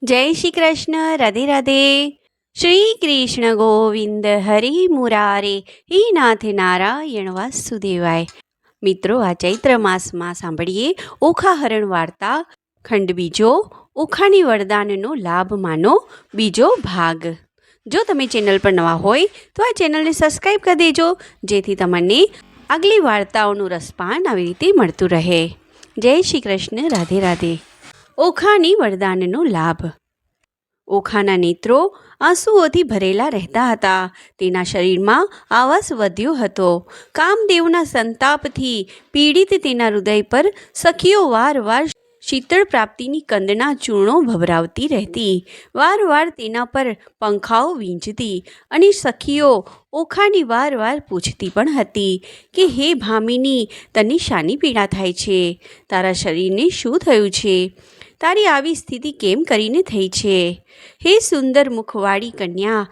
जय श्री कृष्ण। राधे राधे। श्री कृष्ण गोविंद हरि मुरारे हे नाथ नारायण वासुदेवाय। મિત્રો, આ ચૈત્ર માસમાં સાંભળીએ ઓખાહરણ વાર્તા ખંડ બીજો, ઓખાની વરદાનનો લાભ માનો બીજો ભાગ। જો તમે ચેનલ પર નવા હોય તો આ ચેનલને સબસ્ક્રાઈબ કરી દેજો, જેથી તમને આગલી વાર્તાઓનું રસપાન આવી રીતે મળતું રહે। જય શ્રી કૃષ્ણ। રાધે રાધે। ઓખાની વરદાનનો લાભ। ઓખાના નેત્રો આંસુઓથી ભરેલા રહેતા હતા। તેના શરીરમાં આવાસ વધ્યો હતો। કામદેવના સંતાપથી પીડિત તેના હૃદય પર સખીઓ વારવાર શીતળ પ્રાપ્તિની કંદના ચૂર્ણો ભભરાવતી રહેતી। વારવાર તેના પર પંખાઓ વીંજતી અને સખીઓ ઓખાની વારવાર પૂછતી પણ હતી કે હે ભામિની, તને શાની પીડા થાય છે? તારા શરીરને શું થયું છે? તારી આવી સ્થિતિ કેમ કરીને થઈ છે? હે સુંદર મુખવાળી કન્યા,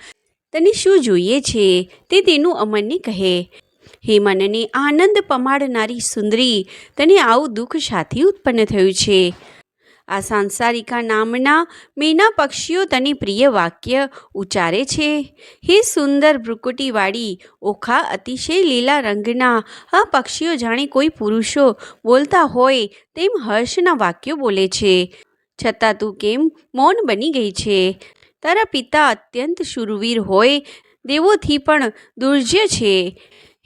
તને શું જોઈએ છે તે તેનું અમરને કહે। હે મનને આનંદ પમાડનારી સુંદરી, તને આવું દુઃખ શાથી ઉત્પન્ન થયું છે? આ સાંસારિકા નામના મેના પક્ષીઓ તને પ્રિય વાક્ય ઉચ્ચારે છે? હે સુંદર ભ્રુકુટીવાળી ઓખા, અતિશય લીલા રંગના આ પક્ષીઓ જાણે કોઈ પુરુષો બોલતા હોય તેમ હર્ષના વાક્યો બોલે છે, છતાં તું કેમ મૌન બની ગઈ છે? તારા પિતા અત્યંત શૂરવીર હોય, દેવોથી પણ દુર્જય છે।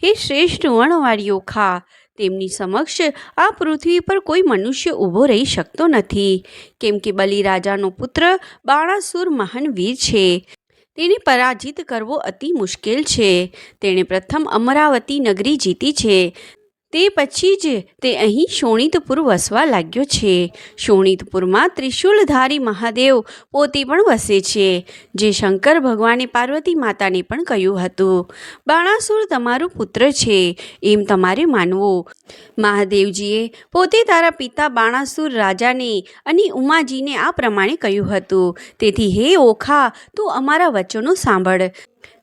હે શ્રેષ્ઠ વર્ણવાળી ઓખા, તેમની સમક્ષ આ પૃથ્વી પર કોઈ મનુષ્ય ઊભો રહી શકતો નથી, કેમ કે બલિરાજાનો પુત્ર બાણાસુર મહાન વીર છે। તેને પરાજિત કરવો અતિ મુશ્કેલ છે। તેણે પ્રથમ અમરાવતી નગરી જીતી છે, તે પછી જ તે અહીં શોણિતપુર વસવા લાગ્યો છે। શોણિતપુરમાં ત્રિશૂલધારી મહાદેવ પોતે પણ વસે છે, જે શંકર ભગવાને પાર્વતી માતાને પણ કહ્યું હતું, બાણાસુર તમારો પુત્ર છે એમ તમારે માનવું। મહાદેવજીએ પોતે તારા પિતા બાણાસુર રાજાને અને ઉમાજીને આ પ્રમાણે કહ્યું હતું। તેથી હે ઓખા, તું અમારા વચનો સાંભળ।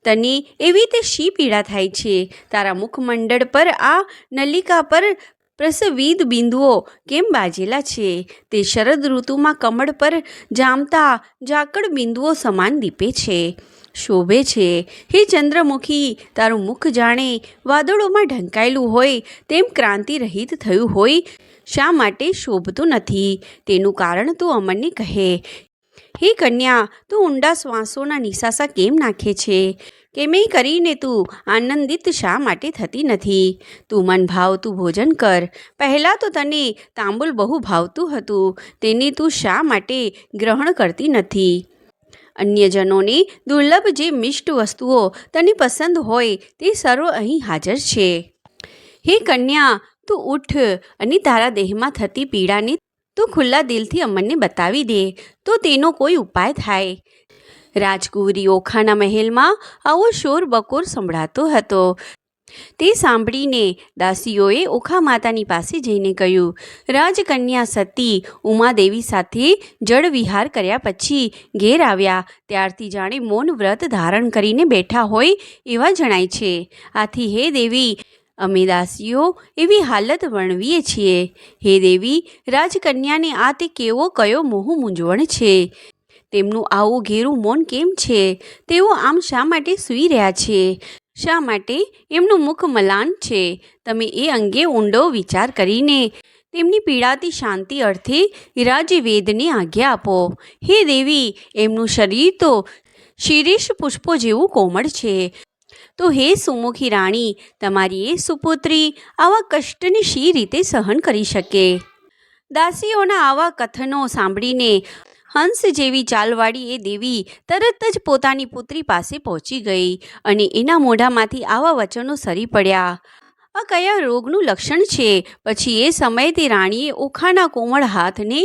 તને એવી તે શી પીડા થાય છે? તારા મુખમંડળ પર આ નલિકા પર પ્રસવિદ બિંદુઓ કેમ બાજેલા છે? તે શરદ ઋતુમાં કમળ પર જામતા ઝાકળ બિંદુઓ સમાન દીપે છે, શોભે છે। હે ચંદ્રમુખી, તારું મુખ જાણે વાદળોમાં ઢંકાયેલું હોય તેમ ક્રાંતિ રહિત થયું હોય, શા માટે શોભતું નથી? તેનું કારણ તું અમરને કહે। હે કન્યા, તું ઊંડા શ્વાસોના નિશાસા કેમ નાખે છે? કેમેય કરીને તું આનંદિત શા માટે થતી નથી? તું મન ભાવતું ભોજન કર। પહેલાં તો તને તાંબુલ બહુ ભાવતું હતું, તેને તું શા માટે ગ્રહણ કરતી નથી? અન્યજનોને દુર્લભ જે મિષ્ટ વસ્તુઓ તને પસંદ હોય તે સર્વ અહીં હાજર છે। હે કન્યા, તું ઉઠ અને તારા દેહમાં થતી પીડાને તું ખુલ્લા દિલથી અમરને બતાવી દે, તો તેનો કોઈ ઉપાય થાય। રાજકુંવરી ઓખાના મહેલમાં આવો શોર બકોર સંભળાતો હતો। તે સાંભળીને દાસીઓએ ઓખા માતાની પાસે જઈને કહ્યું, રાજકન્યા સતી ઉમાદેવી સાથે જળ વિહાર કર્યા પછી ઘેર આવ્યા ત્યારથી જાણે મૌન વ્રત ધારણ કરીને બેઠા હોય એવા જણાય છે। આથી હે દેવી, અમે દાસીઓ એવી હાલત વર્ણવીએ છીએ। હે દેવી, રાજકન્યાને આ તે કેવો કયો મોહ મૂંઝવણ છે? તેમનું આવું ઘેરું મૌન કેમ છે? તેઓ આમ શા માટે સૂઈ રહ્યા છે? શા માટે એમનું મુખ મલાન છે? તમે એ અંગે ઊંડો વિચાર કરીને તેમની પીડાથી શાંતિ અર્થે રાજવેદને આજ્ઞા આપો। હે દેવી, એમનું શરીર તો શિરીષ પુષ્પો જેવું કોમળ છે, તો હે સુમુખી રાણી, તમારી એ સુપુત્રી આવા કષ્ટને શી રીતે સહન કરી શકે? દાસીઓના આવા કથનો સાંભળીને હંસ જેવી ચાલવાળી એ દેવી તરત જ પોતાની પુત્રી પાસે પહોંચી ગઈ અને એના મોઢામાંથી આવા વચનો સરી પડ્યા, આ કયા રોગનું લક્ષણ છે? પછી એ સમયે તે રાણીએ ઓખાના કોમળ હાથને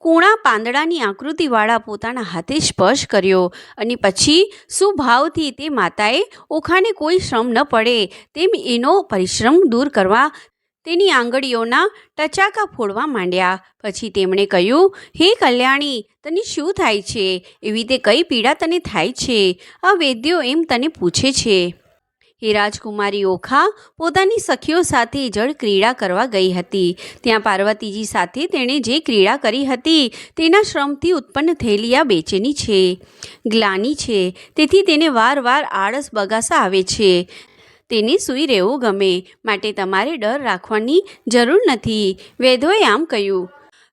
કૂણા પાંદડાની આકૃતિવાળા પોતાના હાથે સ્પર્શ કર્યો અને પછી સુભાવથી તે માતાએ ઓખાને કોઈ શ્રમ ન પડે તેમ એનો પરિશ્રમ દૂર કરવા તેની આંગળીઓના ટચાકા ફોડવા માંડ્યા। પછી તેમણે કહ્યું, હે કલ્યાણી, તને શું થાય છે? એવી તે કઈ પીડા તને થાય છે? આ વૈદ્યો એમ તને પૂછે છે। એ રાજકુમારી ઓખા પોતાની સખીઓ સાથે જળ ક્રીડા કરવા ગઈ હતી. ત્યાં પાર્વતીજી સાથે તેણે જે ક્રીડા કરી હતી તેના શ્રમથી ઉત્પન્ન થયેલી આ બેચેની છે, ગ્લાની છે. તેથી તેને વારવાર આળસ બગાસા આવે છે. તેને સૂઈ રહેવું ગમે, માટે તમારે ડર રાખવાની જરૂર નથી. વેદોએ આમ કહ્યું.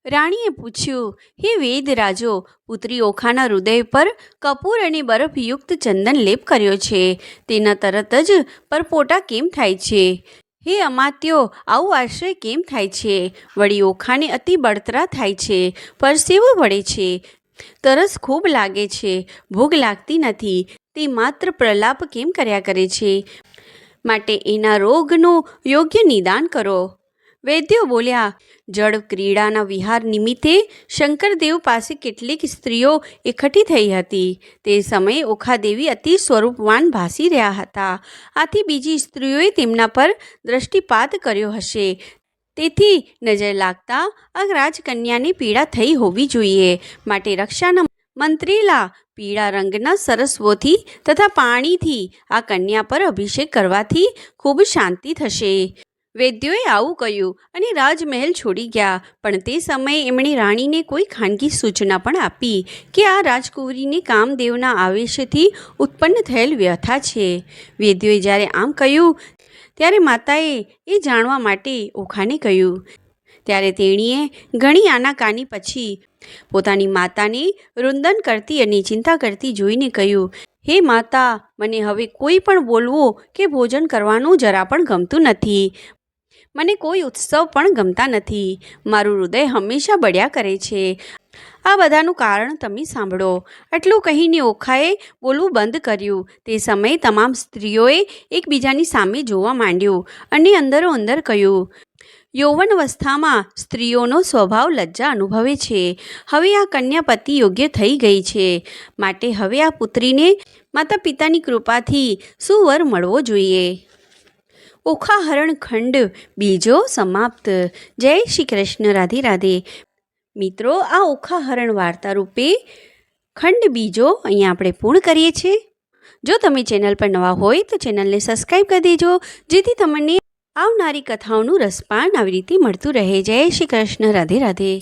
રાણીએ પૂછ્યું, હે વેદ રાજો, પુત્રી ઓખાના હૃદય પર કપૂર અને બરફયુક્ત ચંદન લેપ કર્યો છે, તેના તરત જ પરપોટા કેમ થાય છે? હે અમાત્યો, આવું આશ્ચર્ય કેમ થાય છે? વળી ઓખાને અતિ બળતરા થાય છે, પરસેવો વળે છે, તરસ ખૂબ લાગે છે, ભૂખ લાગતી નથી, તે માત્ર પ્રલાપ કેમ કર્યા કરે છે? માટે એના રોગનું યોગ્ય નિદાન કરો. વૈદ્યો બોલ્યા. જળ ક્રીડાના વિહાર નિમિત્તે શંકરદેવ પાસે કેટલીક સ્ત્રીઓ એકઠી થઈ હતી. તે સમયે ઓખાદેવી અતિ સ્વરૂપવાન ભાસી રહ્યા હતા. આથી બીજી સ્ત્રીઓએ તેમના પર દ્રષ્ટિપાત કર્યો હશે. તેથી નજર લાગતા આ રાજકન્યાને પીડા થઈ હોવી જોઈએ. માટે રક્ષાના મંત્રેલા પીળા રંગના સરસ્વોથી તથા પાણીથી આ કન્યા પર અભિષેક કરવાથી ખૂબ શાંતિ થશે. વૈદ્યોએ આવું કહ્યું અને રાજમહેલ છોડી ગયા. પણ તે સમયે એમણે રાણીને કોઈ ખાનગી સૂચના પણ આપી કે આ રાજકુંવરીને કામદેવના આવેશથી ઉત્પન્ન થયેલ વ્યથા છે. વૈદ્યોએ જ્યારે આમ કહ્યું ત્યારે માતાએ એ જાણવા માટે ઓખાને કહ્યું. ત્યારે તેણીએ ઘણી આનાકાની પછી પોતાની માતાને રુંદન કરતી અને ચિંતા કરતી જોઈને કહ્યું, હે માતા, મને હવે કોઈ પણ બોલવું કે ભોજન કરવાનું જરા પણ ગમતું નથી. મને કોઈ ઉત્સવ પણ ગમતા નથી. મારું હૃદય હંમેશા બળ્યા કરે છે. આ બધાનું કારણ તમે સાંભળો. આટલું કહીને ઓખાએ બોલવું બંધ કર્યું. તે સમયે તમામ સ્ત્રીઓએ એકબીજાની સામે જોવા માંડ્યું અને અંદરો અંદર કહ્યું, યૌવનાવસ્થામાં સ્ત્રીઓનો સ્વભાવ લજ્જા અનુભવે છે. હવે આ કન્યા પતિ યોગ્ય થઈ ગઈ છે, માટે હવે આ પુત્રીને માતા પિતાની કૃપાથી સુવર મળવો જોઈએ. ઓખાહરણ ખંડ બીજો સમાપ્ત. જય શ્રી કૃષ્ણ. રાધે રાધે. મિત્રો, આ ઓખાહરણ વાર્તા રૂપે ખંડ બીજો અહીંયા આપણે પૂર્ણ કરીએ છીએ. જો તમે ચેનલ પર નવા હોય તો ચેનલને સબસ્ક્રાઈબ કરી દેજો, જેથી તમને આવનારી કથાઓનું રસપાન આવી રીતે મળતું રહે. જય શ્રી કૃષ્ણ. રાધે રાધે.